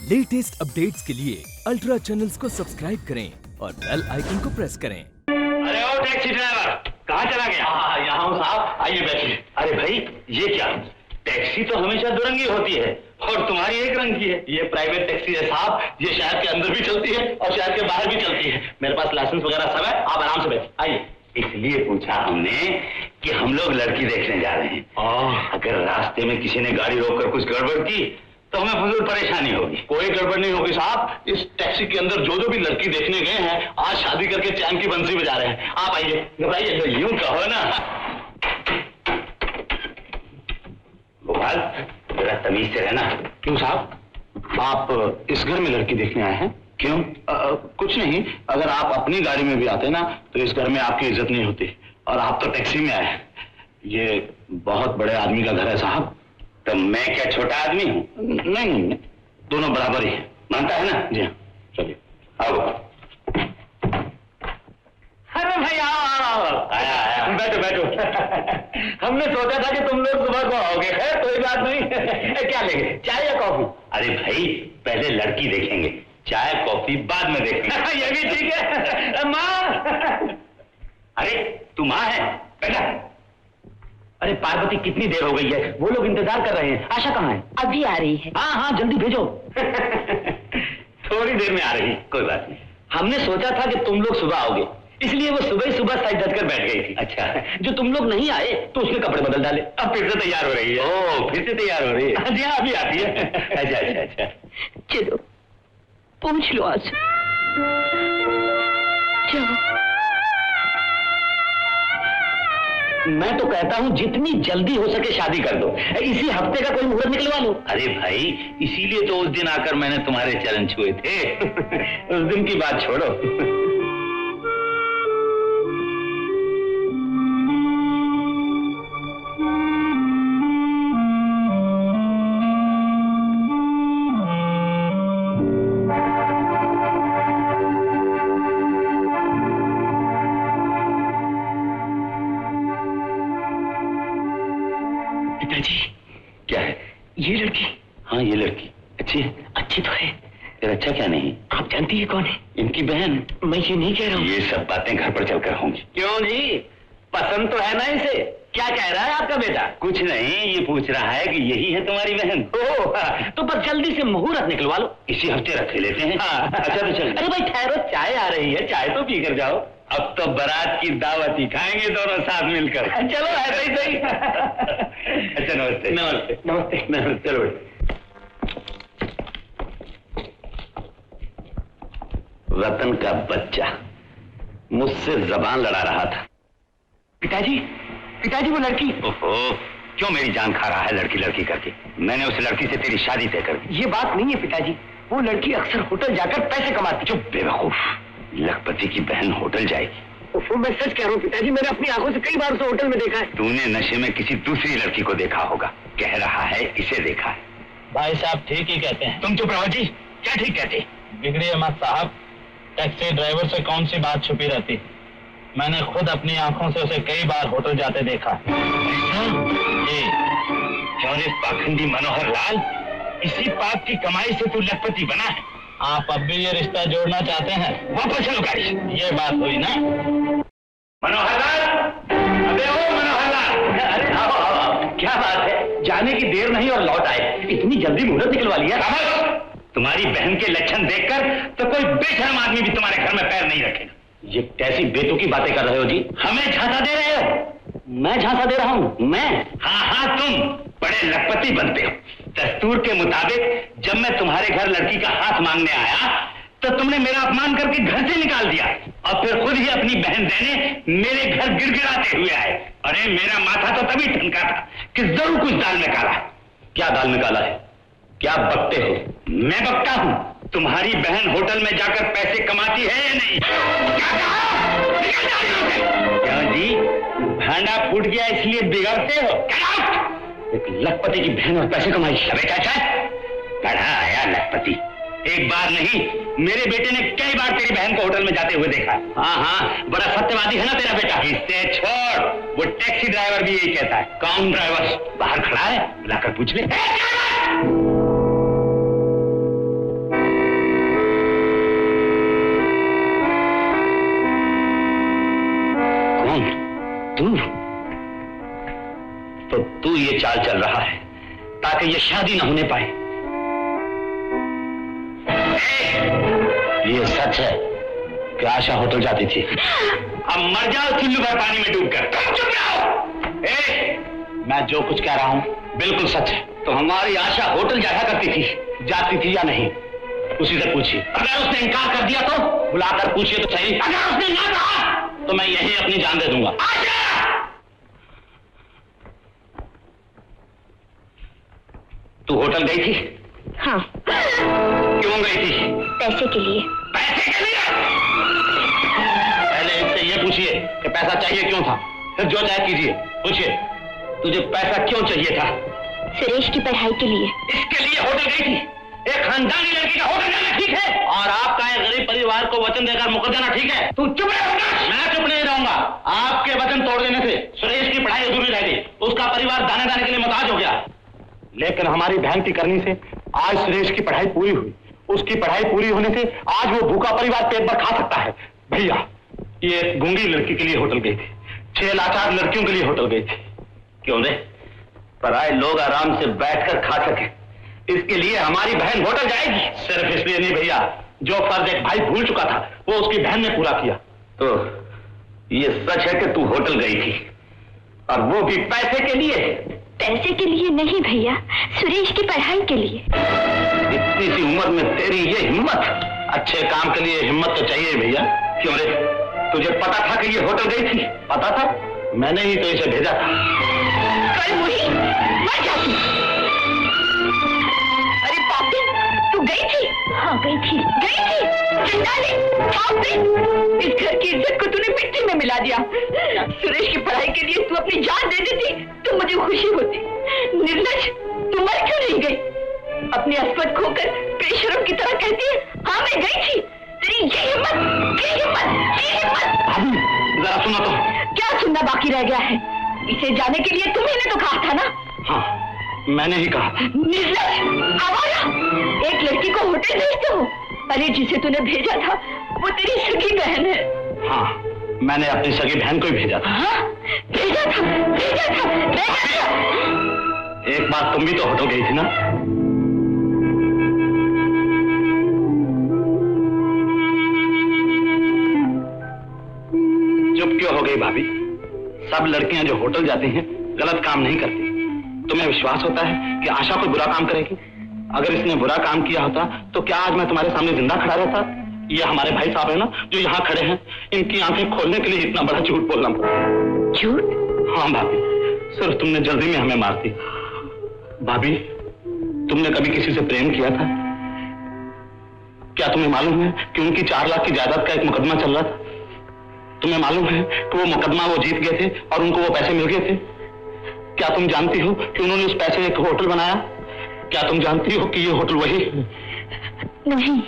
Latest updates के लिए ultra channels को सब्सक्राइब करें और बेल आइकन को प्रेस करें। अरे ओ टैक्सी ड्राइवर, कहाँ चला गया? यहाँ हूँ साहब, आइए बैठिए। अरे भाई ये क्या, टैक्सी तो हमेशा दो रंगी होती है और तुम्हारी एक रंग की है। ये प्राइवेट टैक्सी है साहब, ये शहर के अंदर भी चलती है और शहर के बाहर भी चलती है। मेरे पास लाइसेंस वगैरह सब है, आप आराम से बैठिए। आइए। इसलिए पूछा हमने कि हम लोग लड़की देखने जा रहे हैं। अगर रास्ते में किसी ने गाड़ी रोककर कुछ गड़बड़ की तो हमें फजूल परेशानी होगी। कोई गड़बड़ नहीं होगी साहब, इस टैक्सी के अंदर जो जो भी लड़की देखने गए हैं आज शादी करके चैन की बंसी बजा रहे हैं। आप आइए, घबराइए, यूं कहो ना। गोपाल, जरा तमीज से रहना। क्यों साहब, आप इस घर में लड़की देखने आए हैं? क्यों? कुछ नहीं, अगर आप अपनी गाड़ी में भी आते ना तो इस घर में आपकी इज्जत नहीं होती, और आप तो टैक्सी में आए। ये बहुत बड़े आदमी का घर है साहब। तो मैं क्या छोटा आदमी हूँ? नहीं, दोनों बराबर ही है, मानता है ना? जी हाँ, चलिए आओ। अरे भैया आया। बैठो बैठो। हमने सोचा था कि तुम लोग सुबह को आओगे। खैर कोई बात नहीं। क्या लेंगे, चाय या कॉफी? अरे भाई पहले लड़की देखेंगे, चाय कॉफी बाद में देखेंगे। ये भी ठीक है। माँ, अरे तू माँ है? बेटा, अरे पार्वती कितनी देर हो गई है, वो लोग इंतजार कर रहे हैं। आशा कहाँ है? अभी आ रही है। हाँ हाँ जल्दी भेजो। थोड़ी देर में आ रही, कोई बात नहीं। हमने सोचा था कि तुम लोग सुबह आओगे, इसलिए वो सुबह ही सुबह सज धज कर बैठ गई थी। अच्छा, जो तुम लोग नहीं आए तो उसने कपड़े बदल डाले, अब फिर से तैयार हो रही है। ओह, फिर से तैयार हो रही है? जी हाँ, अभी आती है। अच्छा अच्छा अच्छा, चलो पूछ लो आज। चलो। मैं तो कहता हूँ जितनी जल्दी हो सके शादी कर दो, इसी हफ्ते का कोई मुहूर्त निकलवा लो। अरे भाई इसीलिए तो उस दिन आकर मैंने तुम्हारे चरण छुए थे। उस दिन की बात छोड़ो। क्या है? ये लड़की? हाँ ये लड़की अच्छी है। अच्छी तो है, फिर अच्छा क्या नहीं? आप जानती है कौन है? इनकी बहन। मैं ये नहीं कह रहा हूँ। ये सब बातें घर पर चलकर होंगी। क्यों जी, पसंद तो है ना इसे? क्या कह रहा है आपका बेटा? कुछ नहीं, ये पूछ रहा है कि यही है तुम्हारी बहन। ओह, तो बस जल्दी से मुहूर्त निकलवा लो, इसी हफ्ते रख लेते हैं। हाँ। अच्छा तो चल। अरे भाई ठहरो, चाय आ रही है, चाय तो पी कर जाओ। अब तो बारात की दावत ही खाएंगे दोनों साथ मिलकर। चलो ऐसा ही सही। अच्छा नमस्ते। नमस्ते नमस्ते नमस्ते। चलो रतन का बच्चा मुझसे जबान लड़ा रहा था। पिताजी, पिताजी वो लड़की। ओहो, क्यों मेरी जान खा रहा है लड़की लड़की करके? मैंने उस लड़की से तेरी शादी तय कर दी। ये बात नहीं है पिताजी, वो लड़की अक्सर होटल जाकर पैसे कमाती। चुप बेवकूफ, लखपति की बहन होटल जाएगी? मैं सच कह रहा हूँ पिताजी, मैंने अपनी आंखों से कई बार उसे होटल में देखा है। तूने नशे में किसी दूसरी लड़की को देखा होगा, कह रहा है इसे देखा है। भाई साहब ठीक ही कहते हैं। तुम चुप रहो जी, क्या ठीक कहते? बिगड़िए मत साहब, टैक्सी ड्राइवर से कौन सी बात छुपी रहती। मैंने खुद अपनी आंखों से उसे कई बार होटल जाते देखा। जी, क्यों रे पाखंडी मनोहर लाल, इसी पाप की कमाई से तू लखपति बना है। आप अब भी ये रिश्ता जोड़ना चाहते हैं? वापस चलो गाड़ी। ये बात हुई ना? मनोहर लाल, अबे ओ मनोहर लाल। अरे आओ आओ आओ, क्या बात है, जाने की देर नहीं और लौट आए, इतनी जल्दी मुहूर्त निकलवा लिया? तुम्हारी बहन के लक्षण देखकर तो कोई बेशर्म आदमी भी तुम्हारे घर में पैर नहीं रखेगा। ये कैसी बेतुकी बातें कर रहे हो जी? हमें झांसा दे रहे हो? मैं झांसा दे रहा हूँ? मैं? हाँ हाँ तुम बड़े लखपति बनते हो। दस्तूर के मुताबिक जब मैं तुम्हारे घर लड़की का हाथ मांगने आया तो तुमने मेरा अपमान करके घर से निकाल दिया और फिर खुद ही अपनी बहन देने मेरे घर गिड़गिड़ाते हुए आए। अरे मेरा माथा तो तभी ठनका था कि जरूर कुछ दाल में काला है। क्या दाल में काला है? क्या बकते हो? मैं बकता हूँ? तुम्हारी बहन होटल में जाकर पैसे कमाती है या नहीं? क्यों जी, भांडा फूट गया इसलिए बिगड़ते हो? एक लखपति की बहन और पैसे कमाई। अबे चाचा, बड़ा आया लखपति। एक बार नहीं, मेरे बेटे ने कई बार तेरी बहन को होटल में जाते हुए देखा। हाँ हाँ, बड़ा सत्यवादी है ना तेरा बेटा। इससे छोड़, वो टैक्सी ड्राइवर भी यही कहता है। कौन ड्राइवर? बाहर खड़ा है, बुलाकर पूछ ले। ये चाल चल रहा है ताकि ये शादी न होने पाए। ये सच है कि आशा होटल जाती थी। अब मर जाओ चुल्लू भर पानी में डूबकर। तुम चुप रहो। मैं जो कुछ कह रहा हूं बिल्कुल सच है। तो हमारी आशा होटल जाया करती थी, जाती थी या नहीं, उसी से पूछिए। अगर उसने इनकार कर दिया तो बुलाकर पूछिए तो सही। अगर उसने ना कहा तो मैं यही अपनी जान दे दूंगा। आशा! तू होटल गई थी? हाँ। क्यों गई थी? पैसे के लिए। पैसे के लिए? पहले इससे ये पूछिए कि पैसा चाहिए क्यों था, फिर जो चाहे कीजिए। पूछिए तुझे पैसा क्यों चाहिए था? सुरेश की पढ़ाई के लिए। इसके लिए होटल गई थी? एक खानदानी लड़की का होटल जाना ठीक है और आपका एक गरीब परिवार को वचन देकर मुकर जाना ठीक है? तू चुप रहे। मैं चुप नहीं रहूंगा। आपके वचन तोड़ देने से सुरेश की पढ़ाई अधूरी रह गई, उसका परिवार दाने दाने के लिए मोहताज हो गया। लेकिन हमारी बहन की करनी से आज सुरेश की पढ़ाई पूरी हुई। उसकी पढ़ाई पूरी होने से आज वो भूखा परिवार पेट भर खा सकता है। भैया ये एक गूंगी लड़की के लिए होटल गई थी, 6 लाचार लड़कियों के लिए होटल गई थी। क्यों रे? पराए लोग आराम से बैठकर खा सके, इसके लिए हमारी बहन होटल जाएगी? सिर्फ इसलिए नहीं भैया, जो फर्ज एक भाई भूल चुका था वो उसकी बहन ने पूरा किया। तो ये सच है कि तू होटल गई थी और वो भी पैसे के लिए? पैसे के लिए नहीं भैया, सुरेश की पढ़ाई के लिए। इतनी सी उम्र में तेरी ये हिम्मत? अच्छे काम के लिए हिम्मत तो चाहिए भैया। क्यों रे, तुझे पता था कि ये होटल गई थी? पता था? मैंने ही तो इसे भेजा था। कल मुही मर जाती। अरे पापी, तू गई थी? हाँ गई थी। गई थी? चंडाली, पापी, इस घर की इज्जत को तूने मिट्टी में मिला दिया। सुरेश की पढ़ाई के लिए तू अपनी जान दे देती तो मुझे खुशी होती। निर्लज, तू मर क्यों नहीं गई? अपनी अस्मत खोकर बेशरम की तरह कहती है हाँ मैं गई थी। तेरी ये हिम्मत, ये हिम्मत, ये हिम्मत। जरा सुनो तो। क्या सुनना बाकी रह गया है? इसे जाने के लिए तुम्ही ने तो कहा था ना? हाँ मैंने ही कहा। निर्लज, आवारा, एक लड़की को होटल भेजते हो? अरे जिसे तूने भेजा था वो तेरी सगी बहन है। हाँ मैंने अपनी सगी बहन को ही भेजा था। हाँ भेजा था, भेजा था, भेजा था। एक बार तुम भी तो होटल गई थी ना? चुप क्यों हो गई भाभी? सब लड़कियां जो होटल जाती हैं गलत काम नहीं करती। तुम्हें विश्वास होता है कि आशा कोई बुरा काम करेगी? अगर इसने बुरा काम किया होता तो क्या आज मैं तुम्हारे सामने जिंदा खड़ा रहता? ये हमारे भाई साहब है ना जो यहाँ खड़े हैं, इनकी आंखें खोलने के लिए इतना बड़ा झूठ बोलना पड़ा। झूठ? हाँ भाभी, सिर्फ तुमने जल्दी में हमें मार दी। भाभी तुमने कभी किसी से प्रेम किया था? क्या तुम्हें मालूम है कि उनकी 4 लाख की जायदाद का एक मुकदमा चल रहा था? तुम्हें मालूम है कि वो मुकदमा वो जीत गए थे और उनको वो पैसे मिल गए थे? क्या तुम जानती हो कि उन्होंने उस पैसे एक होटल बनाया? क्या तुम जानती हो कि ये होटल वही? नहीं।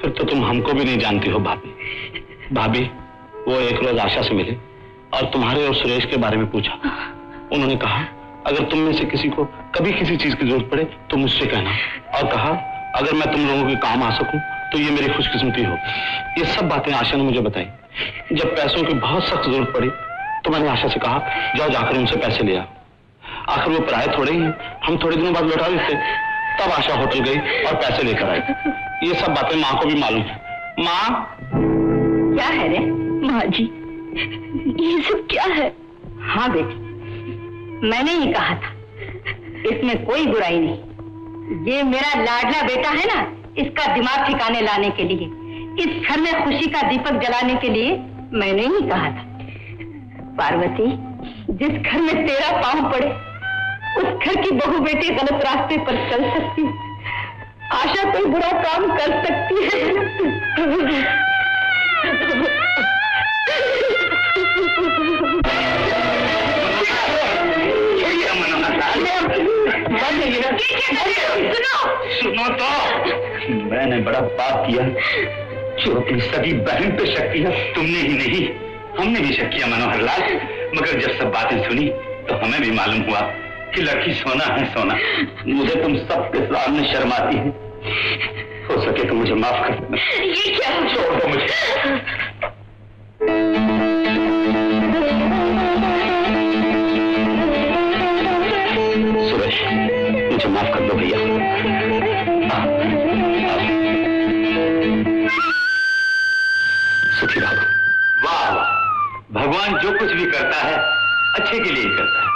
फिर तो तुम हमको भी नहीं जानती हो भाभी। भाभी वो एक रोज आशा से मिले और तुम्हारे और सुरेश के बारे में पूछा। उन्होंने कहा अगर तुम में से किसी को कभी किसी चीज की जरूरत पड़े तो मुझसे कहना, और कहा अगर मैं तुम लोगों के काम आ सकूं तो ये मेरी खुशकिस्मती हो। ये सब बातें आशा ने मुझे बताई। जब पैसों की बहुत सख्त जरूरत पड़ी तो मैंने आशा से कहा जाओ जाकर उनसे पैसे ले आओ। आखिर वो पराए थोड़े ही हैं, हम थोड़े दिनों बाद लौटा देते। तब आशा होटल गई और पैसे लेकर आई। ये सब बातें माँ को भी मालूम है। माँ क्या है रे? माँ जी ये सब क्या है? हाँ बेटी, मैंने ही कहा था, इसमें कोई बुराई नहीं। ये मेरा लाडला बेटा है ना, इसका दिमाग ठिकाने लाने के लिए, इस घर में खुशी का दीपक जलाने के लिए मैंने ही कहा था। पार्वती, जिस घर में तेरा पांव पड़े उस घर की बहू बेटी गलत रास्ते पर चल सकती है। आशा कोई बुरा काम कर सकती है? सुनो तो, मैंने बड़ा पाप किया जो अपनी सगी बहन पे शक किया। तुमने ही नहीं हमने भी शक किया मनोहर लाल, मगर जब सब बातें सुनी तो हमें भी मालूम हुआ कि लड़की सोना है सोना। मुझे तुम सबके सामने शर्म आती है। हो सके तो मुझे माफ कर देना। ये क्या? छोड़ दो मुझे। माफ कर दो भैया। सुखी रहो। वाह वाह, भगवान जो कुछ भी करता है अच्छे के लिए ही करता है।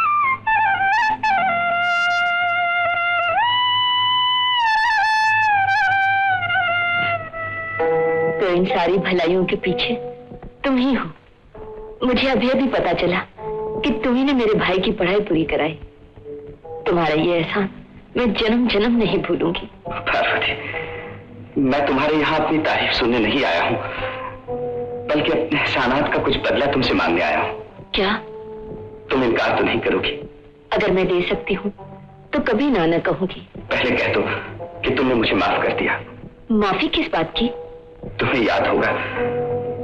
तो इन सारी भलाइयों के पीछे तुम ही हो। मुझे अभी अभी पता चला कि तुम ही ने मेरे भाई की पढ़ाई पूरी कराई। तुम्हारा ये एहसान मैं जन्म जन्म नहीं भूलूंगी। पार्वती, मैं तुम्हारे यहाँ अपनी तारीफ सुनने नहीं आया हूँ, बल्कि अपने एहसानात का कुछ बदला तुमसे मांगने आया हूँ। क्या? तुम इनकार तो नहीं करोगी? अगर मैं दे सकती हूँ तो कभी ना न कहूंगी। पहले कह दो कि तुमने मुझे माफ कर दिया। माफी किस बात की? तुम्हें याद होगा,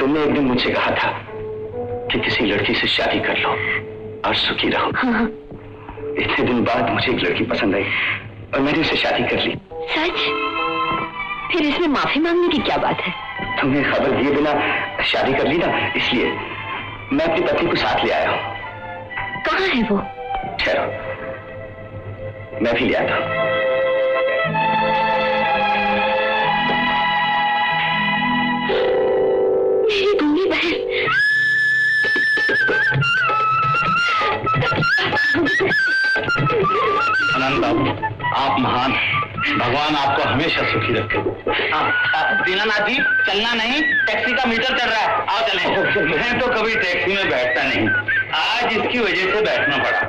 तुमने एक दिन मुझसे कहा था कि किसी लड़की से शादी कर लो और सुखी रहो। हाँ। इतने दिन बाद मुझे एक लड़की पसंद आई और मैंने उससे शादी कर ली। सच? फिर इसमें माफी मांगने की क्या बात है? तुमने खबर दिए बिना शादी कर ली ना, इसलिए मैं अपनी पत्नी को साथ ले आया हूँ। कहाँ है वो? ठहरो, मैं भी ले आता हूँ। मेरी दूंगी बहन। आनंद बाबू, आप महान हैं। भगवान आपको हमेशा सुखी रखे। दीनानाथ जी, चलना नहीं, टैक्सी का मीटर चल रहा है, आओ चलें। मैं तो कभी टैक्सी में बैठता नहीं, आज इसकी वजह से बैठना पड़ा।